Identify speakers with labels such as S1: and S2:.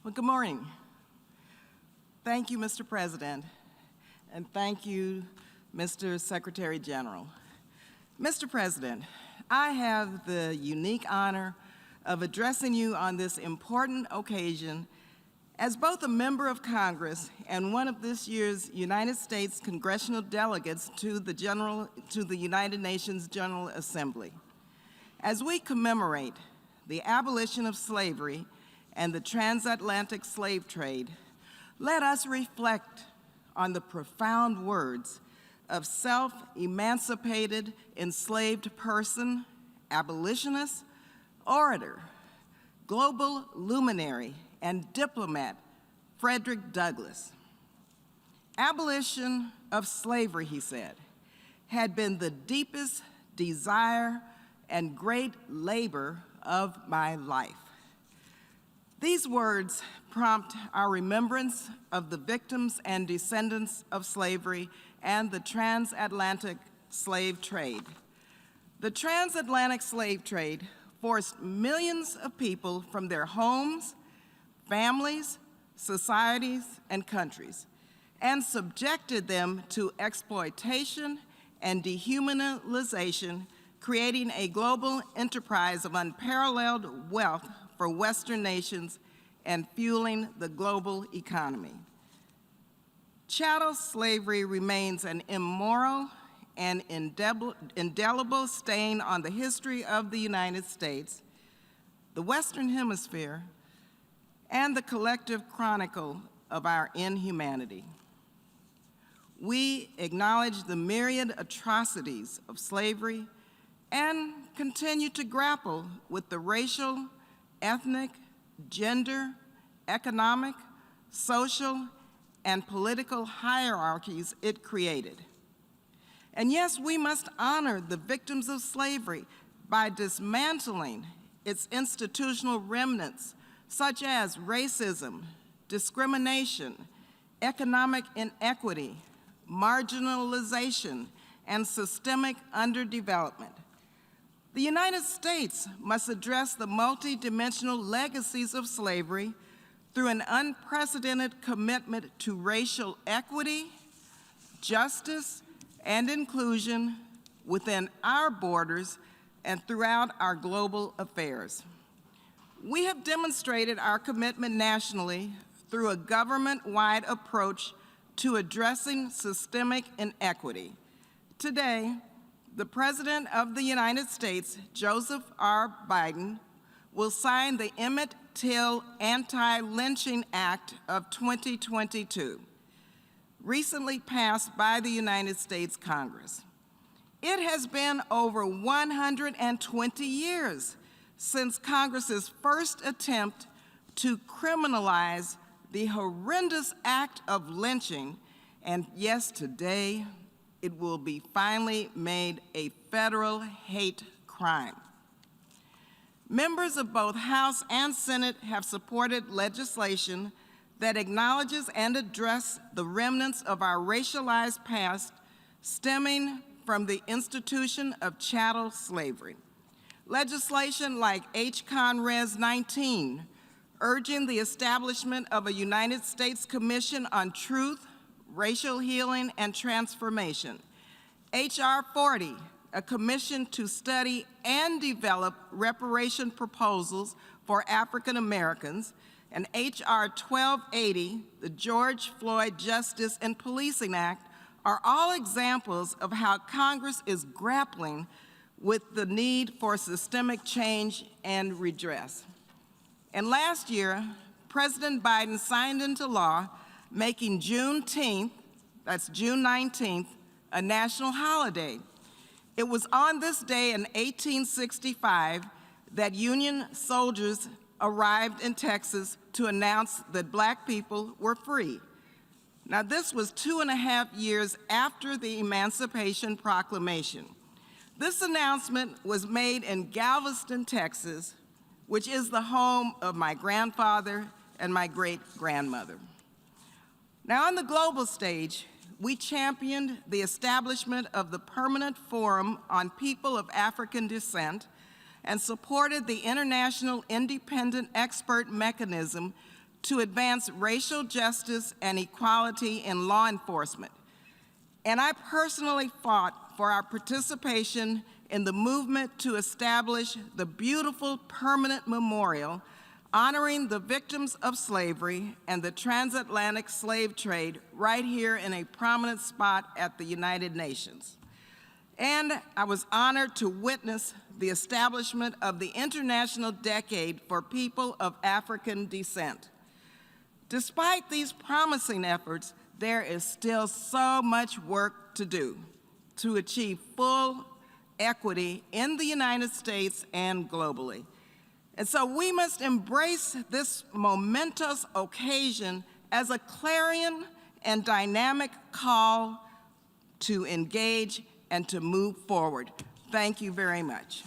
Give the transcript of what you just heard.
S1: Well, good morning. Thank you, Mr. President, and thank you, Mr. Secretary General. Mr. President, I have the unique honor of addressing you on this important occasion as both a member of Congress and one of this year's United States Congressional delegates to the United Nations General Assembly. As we commemorate the abolition of slavery and the transatlantic slave trade, let us reflect on the profound words of self-emancipated enslaved person, abolitionist, orator, global luminary, and diplomat Frederick Douglass. Abolition of slavery, he said, had been the deepest desire and great labor of my life. These words prompt our remembrance of the victims and descendants of slavery and the transatlantic slave trade. The transatlantic slave trade forced millions of people from their homes, families, societies, and countries, and subjected them to exploitation and dehumanization, creating a global enterprise of unparalleled wealth for Western nations and fueling the global economy. Chattel slavery remains an immoral and indelible stain on the history of the United States, the Western Hemisphere, and the collective chronicle of our inhumanity. We acknowledge the myriad atrocities of slavery and continue to grapple with the racial, ethnic, gender, economic, social, and political hierarchies it created. And yes, we must honor the victims of slavery by dismantling its institutional remnants, such as racism, discrimination, economic inequity, marginalization, and systemic underdevelopment. The United States must address the multidimensional legacies of slavery through an unprecedented commitment to racial equity, justice, and inclusion within our borders and throughout our global affairs. We have demonstrated our commitment nationally through a government-wide approach to addressing systemic inequity. Today, the President of the United States, Joseph R. Biden, will sign the Emmett Till Anti-Lynching Act of 2022, recently passed by the United States Congress. It has been over 120 years since Congress's first attempt to criminalize the horrendous act of lynching, and yes, today, it will be finally made a federal hate crime. Members of both House and Senate have supported legislation that acknowledges and addresses the remnants of our racialized past stemming from the institution of chattel slavery. Legislation like H-Con Res 19, urging the establishment of a United States Commission on Truth, Racial Healing, and Transformation. H.R. 40, a commission to study and develop reparation proposals for African Americans, and H.R. 1280, the George Floyd Justice and Policing Act, are all examples of how Congress is grappling with the need for systemic change and redress. And last year, President Biden signed into law making Juneteenth, that's June 19th, a national holiday. It was on this day in 1865 that Union soldiers arrived in Texas to announce that Black people were free. Now, this was 2.5 years after the Emancipation Proclamation. This announcement was made in Galveston, Texas, which is the home of my grandfather and my great-grandmother. Now, on the global stage, we championed the establishment of the Permanent Forum on People of African Descent and supported the International Independent Expert Mechanism to advance racial justice and equality in law enforcement. And I personally fought for our participation in the movement to establish the beautiful permanent memorial honoring the victims of slavery and the transatlantic slave trade right here in a prominent spot at the United Nations. And I was honored to witness the establishment of the International Decade for People of African Descent. Despite these promising efforts, there is still so much work to do to achieve full equity in the United States and globally. And so we must embrace this momentous occasion as a clarion and dynamic call to engage and to move forward. Thank you very much.